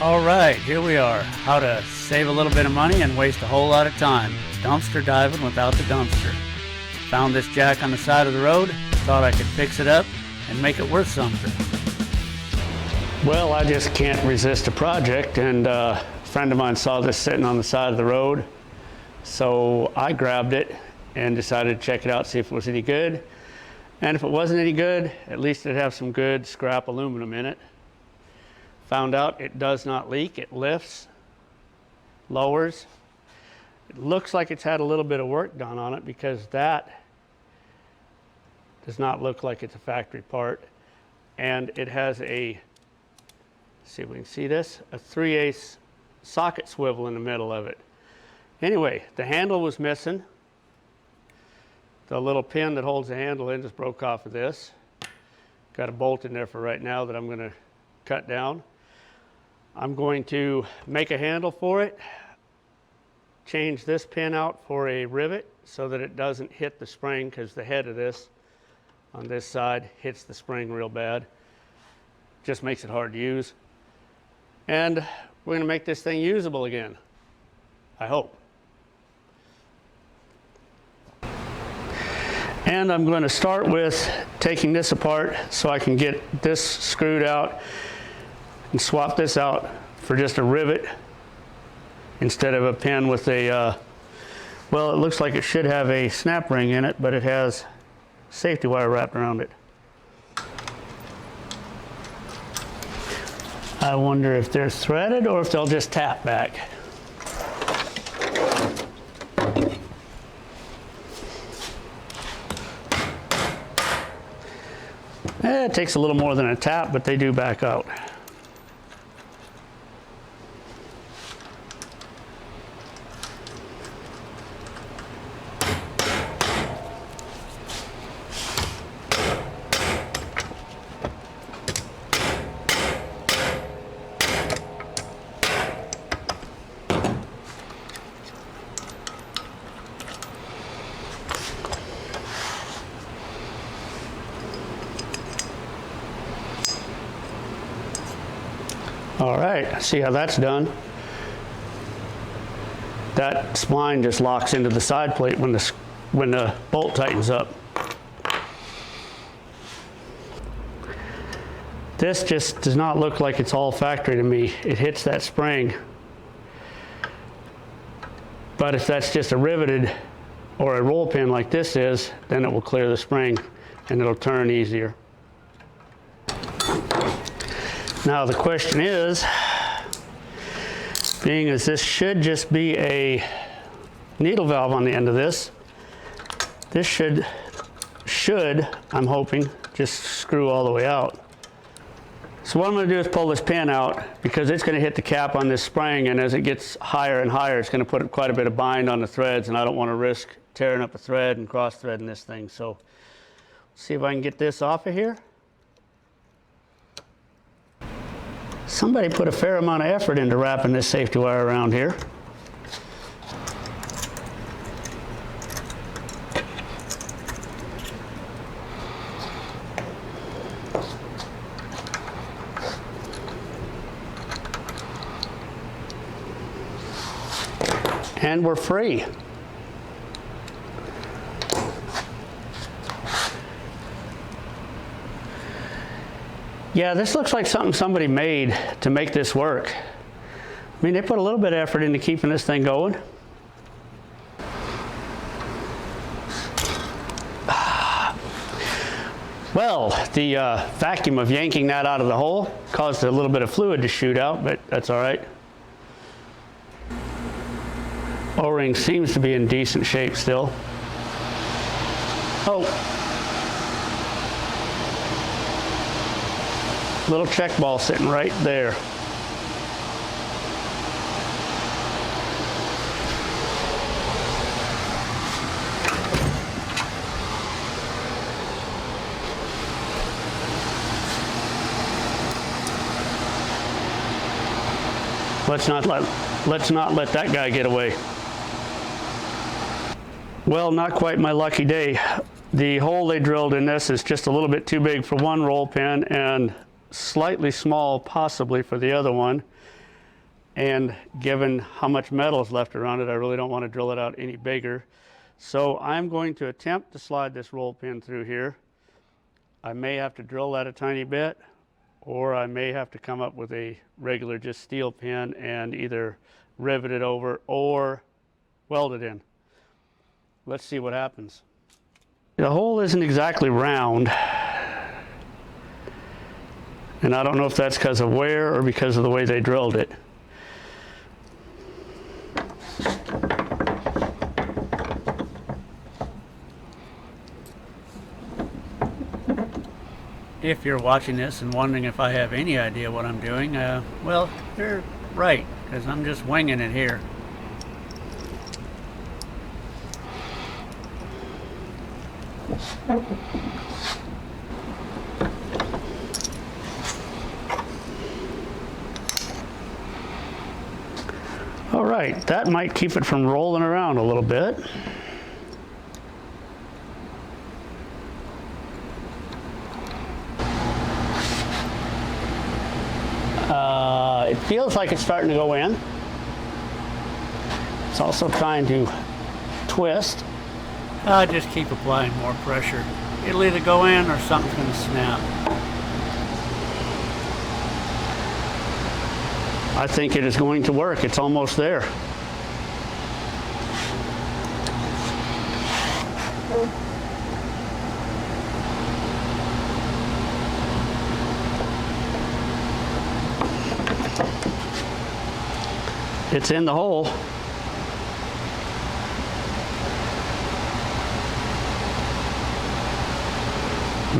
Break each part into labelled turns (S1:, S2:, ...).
S1: All right, here we are. How to save a little bit of money and waste a whole lot of time. Dumpster diving without the dumpster. Found this jack on the side of the road, thought I could fix it up and make it worth something. Well, I just can't resist a project, and a friend of mine saw this sitting on the side of the road, so I grabbed it and decided to check it out, see if it was any good. And if it wasn't any good, at least it'd have some good scrap aluminum in it. Found out it does not leak. It lifts, lowers. It looks like it's had a little bit of work done on it because that does not look like it's a factory part. And it has a, see if we can see this, a 3/8 socket swivel in the middle of it. Anyway, the handle was missing. The little pin that holds the handle in just broke off of this. Got a bolt in there for right now that I'm going to cut down. I'm going to make a handle for it, change this pin out for a rivet so that it doesn't hit the spring, because the head of this on this side hits the spring real bad. Just makes it hard to use. And we're going to make this thing usable again, I hope. And I'm going to start with taking this apart so I can get this screwed out and swap this out for just a rivet instead of a pin with a, well, it looks like it should have a snap ring in it, but it has safety wire wrapped around it. I wonder if they're threaded or if they'll just tap back. It takes a little more than a tap, but they do back out. All right, see how that's done. That spline just locks into the side plate when the bolt tightens up. This just does not look like it's all factory to me. It hits that spring. But if that's just a riveted or a roll pin like this is, then it will clear the spring and it'll turn easier. Now the question is, being as this should just be a needle valve on the end of this, this should, I'm hoping, just screw all the way out. So what I'm going to do is pull this pin out because it's going to hit the cap on this spring, and as it gets higher and higher, it's going to put quite a bit of bind on the threads, and I don't want to risk tearing up a thread and cross-threading this thing. So see if I can get this off of here. Somebody put a fair amount of effort into wrapping this safety wire around here. And we're free. Yeah, this looks like something somebody made to make this work. I mean, they put a little bit of effort into keeping this thing going. Well, the vacuum of yanking that out of the hole caused a little bit of fluid to shoot out, but that's all right. O-ring seems to be in decent shape still. Oh. Little check ball sitting right there. Let's not let that guy get away. Well, not quite my lucky day. The hole they drilled in this is just a little bit too big for one roll pin and slightly small possibly for the other one. And given how much metal is left around it, I really don't want to drill it out any bigger. So I'm going to attempt to slide this roll pin through here. I may have to drill that a tiny bit, or I may have to come up with a regular just steel pin and either rivet it over or weld it in. Let's see what happens. The hole isn't exactly round, and I don't know if that's because of wear or because of the way they drilled it. If you're watching this and wondering if I have any idea what I'm doing, well, you're right, because I'm just winging it here. All right, that might keep it from rolling around a little bit. It feels like it's starting to go in. It's also trying to twist. Just keep applying more pressure. It'll either go in or something's going to snap. I think it is going to work. It's almost there. It's in the hole.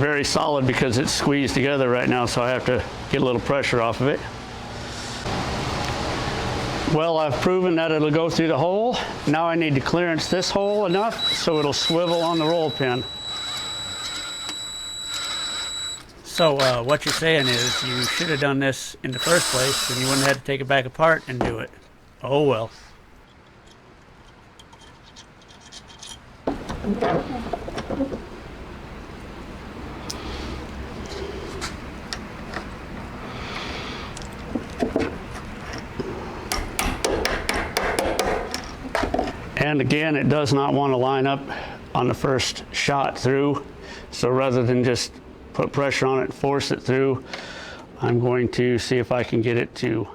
S1: Very solid because it's squeezed together right now, so I have to get a little pressure off of it. Well, I've proven that it'll go through the hole. Now I need to clearance this hole enough so it'll swivel on the roll pin. So what you're saying is you should have done this in the first place and you wouldn't have had to take it back apart and do it. Oh well. And again, it does not want to line up on the first shot through. So rather than just put pressure on it and force it through, I'm going to see if I can get it to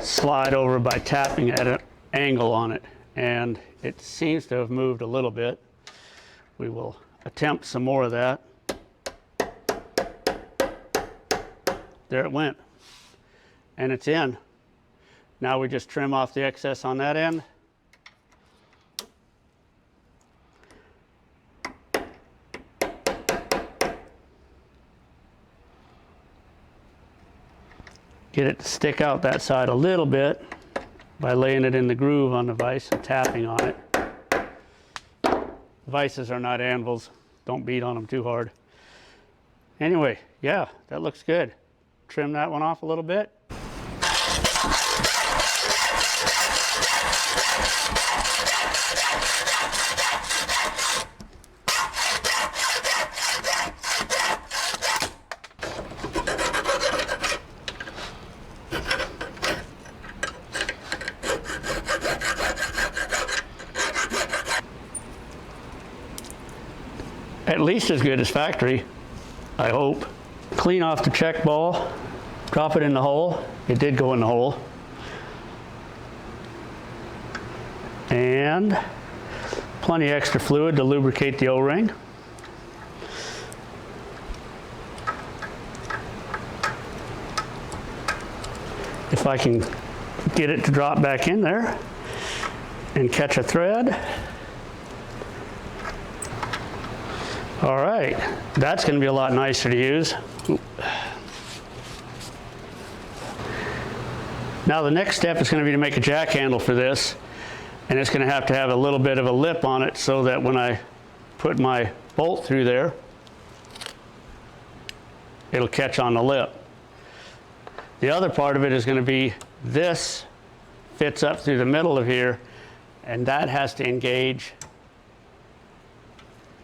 S1: slide over by tapping at an angle on it. And it seems to have moved a little bit. We will attempt some more of that. There it went. And it's in. Now we just trim off the excess on that end. Get it to stick out that side a little bit by laying it in the groove on the vise and tapping on it. Vices are not anvils. Don't beat on them too hard. Anyway, yeah, that looks good. Trim that one off a little bit. At least as good as factory, I hope. Clean off the check ball, drop it in the hole. It did go in the hole. And plenty of extra fluid to lubricate the O-ring. If I can get it to drop back in there and catch a thread. All right, that's going to be a lot nicer to use. Now the next step is going to be to make a jack handle for this, and it's going to have a little bit of a lip on it so that when I put my bolt through there, it'll catch on the lip. The other part of it is going to be this fits up through the middle of here, and that has to engage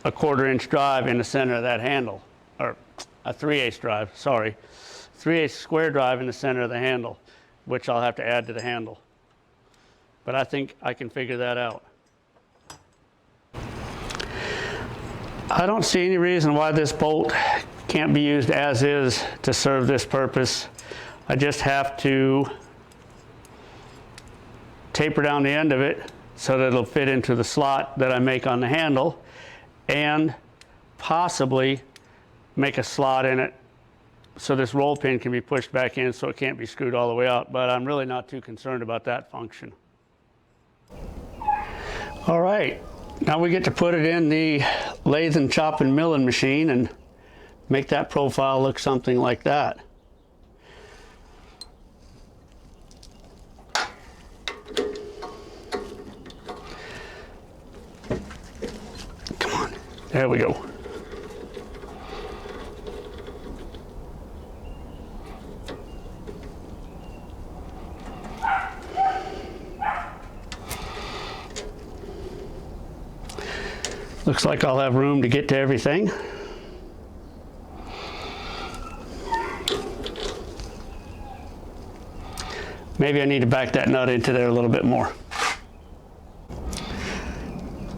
S1: a 1/4 inch drive in the center of that handle, or a 3/8 drive, sorry. 3/8 square drive in the center of the handle, which I'll have to add to the handle. But I think I can figure that out. I don't see any reason why this bolt can't be used as is to serve this purpose. I just have to taper down the end of it so that it'll fit into the slot that I make on the handle, and possibly make a slot in it so this roll pin can be pushed back in so it can't be screwed all the way out, but I'm really not too concerned about that function. All right, now we get to put it in the lathe and chop and milling machine and make that profile look something like that. Come on, there we go. Looks like I'll have room to get to everything. Maybe I need to back that nut into there a little bit more.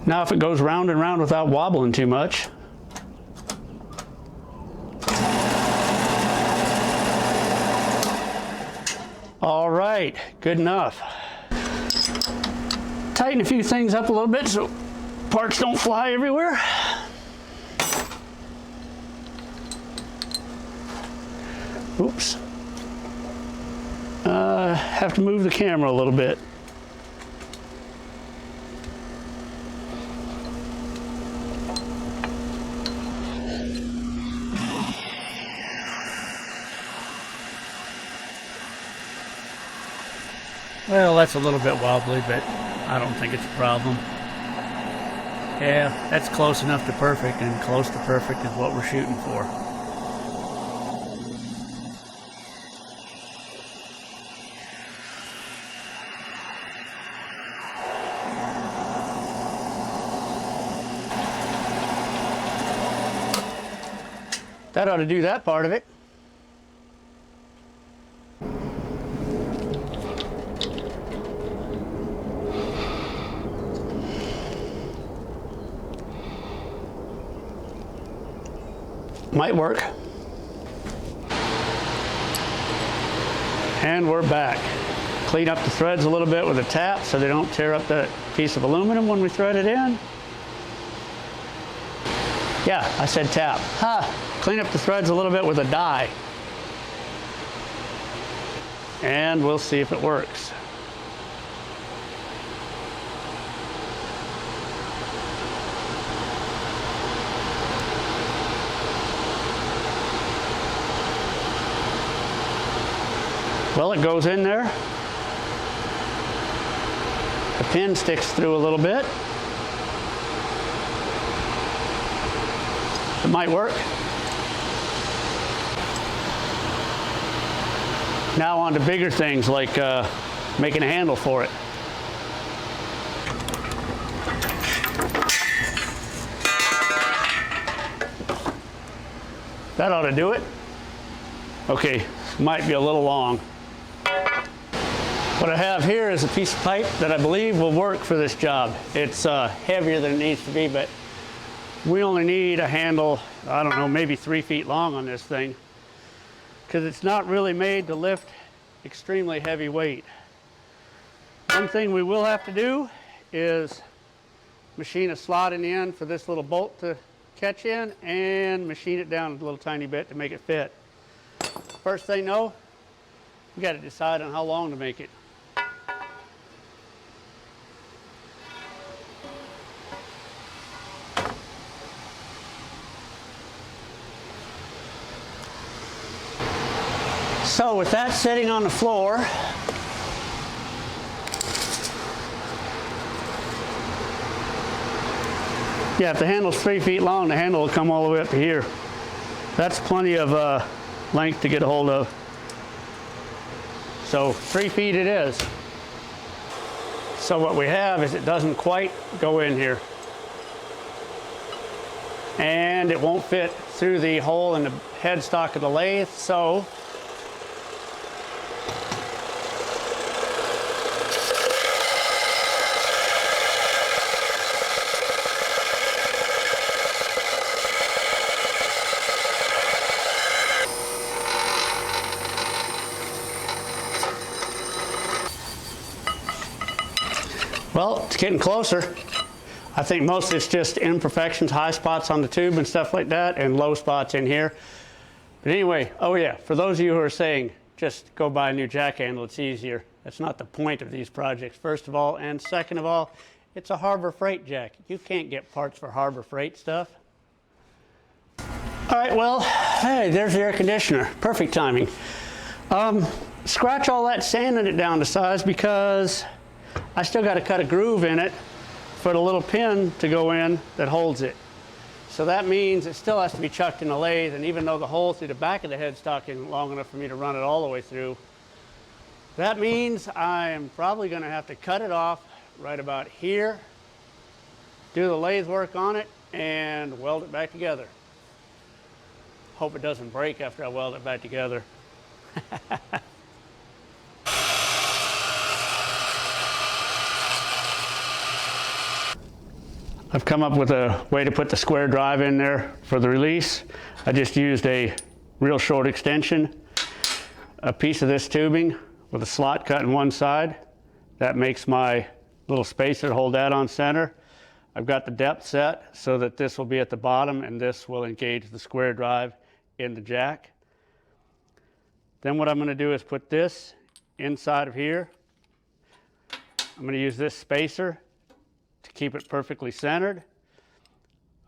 S1: Now if it goes round and round without wobbling too much. All right, good enough. Tighten a few things up a little bit so parts don't fly everywhere. Oops. Have to move the camera a little bit.
S2: Well, that's a little bit wobbly, but I don't think it's a problem. Yeah, that's close enough to perfect, and close to perfect is what we're shooting for.
S1: That ought to do that part of it. Might work. And we're back. Clean up the threads a little bit with a tap so they don't tear up that piece of aluminum when we thread it in. Yeah, I said tap. Clean up the threads a little bit with a die. And we'll see if it works. Well, it goes in there. The pin sticks through a little bit. It might work. Now on to bigger things like making a handle for it. That ought to do it. Okay, might be a little long. What I have here is a piece of pipe that I believe will work for this job. It's heavier than it needs to be, but we only need a handle, I don't know, maybe 3 feet long on this thing, because it's not really made to lift extremely heavy weight. One thing we will have to do is machine a slot in the end for this little bolt to catch in, and machine it down a little tiny bit to make it fit. First thing though, we got to decide on how long to make it. So with that sitting on the floor, yeah, if the handle's 3 feet long, the handle will come all the way up to here. That's plenty of length to get a hold of. So 3 feet it is. So what we have is it doesn't quite go in here. And it won't fit through the hole in the headstock of the lathe, so Well, it's getting closer. I think most it's just imperfections, high spots on the tube and stuff like that, and low spots in here. But anyway, oh yeah, for those of you who are saying, just go buy a new jack handle, it's easier. That's not the point of these projects, first of all. And second of all, it's a Harbor Freight jack. You can't get parts for Harbor Freight stuff. All right, well, hey, there's the air conditioner. Perfect timing. Scratch all that, sanding it down to size because I still got to cut a groove in it for the little pin to go in that holds it. So that means it still has to be chucked in a lathe, and even though the hole through the back of the headstock isn't long enough for me to run it all the way through, that means I am probably going to have to cut it off right about here, do the lathe work on it, and weld it back together. Hope it doesn't break after I weld it back together. I've come up with a way to put the square drive in there for the release. I just used a real short extension, a piece of this tubing with a slot cut in one side. That makes my little spacer to hold that on center. I've got the depth set so that this will be at the bottom and this will engage the square drive in the jack. Then what I'm going to do is put this inside of here. I'm going to use this spacer to keep it perfectly centered.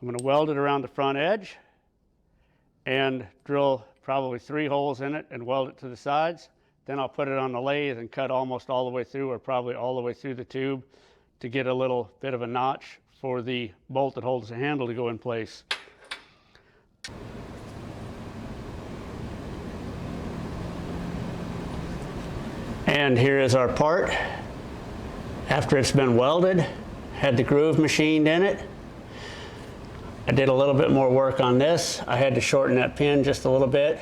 S1: I'm going to weld it around the front edge and drill probably 3 holes in it and weld it to the sides. Then I'll put it on the lathe and cut almost all the way through, or probably all the way through the tube, to get a little bit of a notch for the bolt that holds the handle to go in place. And here is our part after it's been welded. Had the groove machined in it. I did a little bit more work on this. I had to shorten that pin just a little bit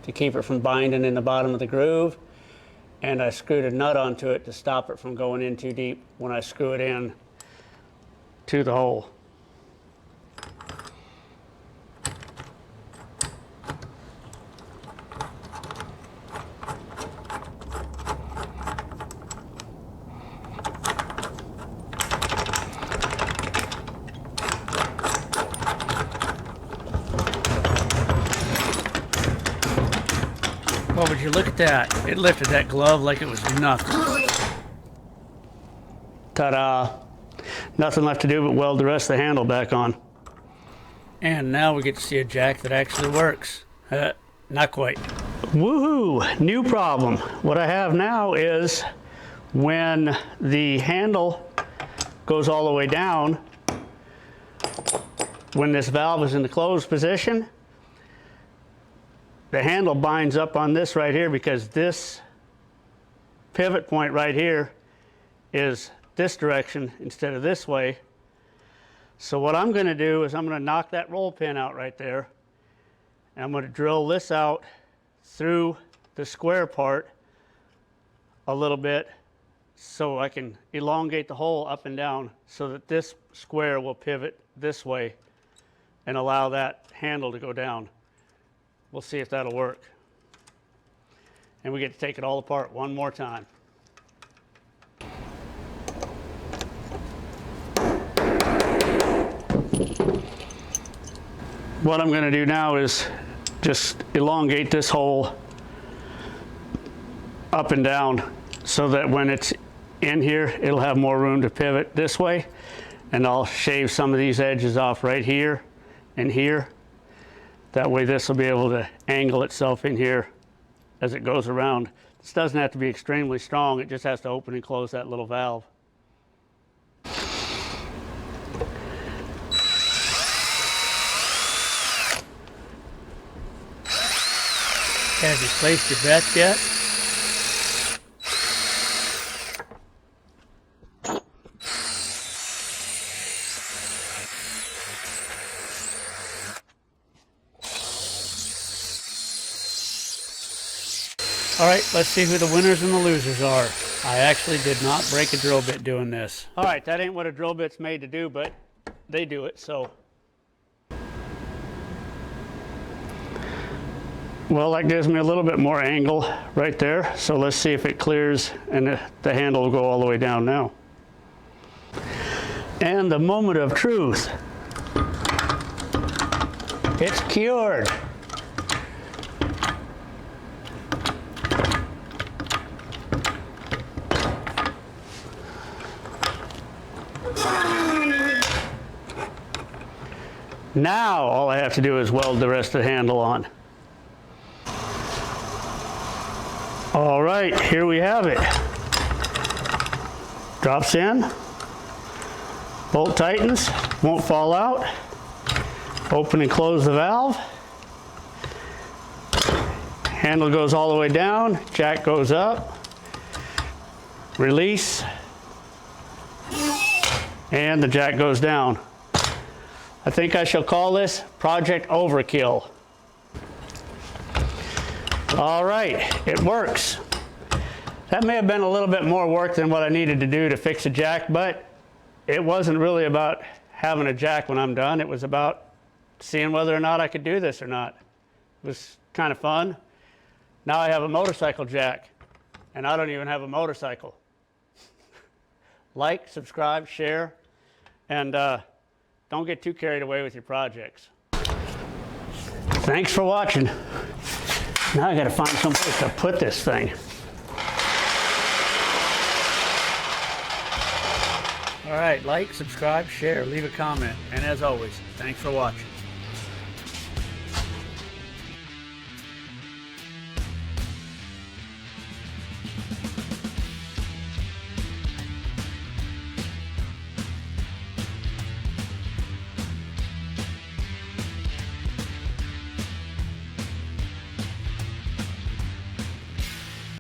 S1: to keep it from binding in the bottom of the groove. And I screwed a nut onto it to stop it from going in too deep when I screw it in to the hole.
S2: Oh, would you look at that? It lifted that glove like it was nothing.
S1: Ta-da! Nothing left to do but weld the rest of the handle back on.
S2: And now we get to see a jack that actually works. Not quite.
S1: Woohoo! New problem. What I have now is when the handle goes all the way down, when this valve is in the closed position, the handle binds up on this right here because this pivot point right here is this direction instead of this way. So what I'm going to do is I'm going to knock that roll pin out right there, and I'm going to drill this out through the square part a little bit so I can elongate the hole up and down so that this square will pivot this way and allow that handle to go down. We'll see if that'll work. And we get to take it all apart one more time. What I'm going to do now is just elongate this hole up and down so that when it's in here, it'll have more room to pivot this way. And I'll shave some of these edges off right here and here. That way this will be able to angle itself in here as it goes around. This doesn't have to be extremely strong, it just has to open and close that little valve.
S2: Have you placed your bets yet? All right, let's see who the winners and the losers are. I actually did not break a drill bit doing this.
S1: All right, that ain't what a drill bit's made to do, but they do it, so. Well, that gives me a little bit more angle right there. So let's see if it clears and the handle will go all the way down now. And the moment of truth. It's cured. Now all I have to do is weld the rest of the handle on. All right, here we have it. Drops in, bolt tightens, won't fall out. Open and close the valve. Handle goes all the way down, jack goes up, release, and the jack goes down. I think I shall call this Project Overkill. All right, it works. That may have been a little bit more work than what I needed to do to fix a jack, but it wasn't really about having a jack when I'm done. It was about seeing whether or not I could do this or not. It was kind of fun. Now I have a motorcycle jack, and I don't even have a motorcycle. Like, subscribe, share, and don't get too carried away with your projects. Thanks for watching. Now I gotta find someplace to put this thing. All right, like, subscribe, share, leave a comment, and as always, thanks for watching.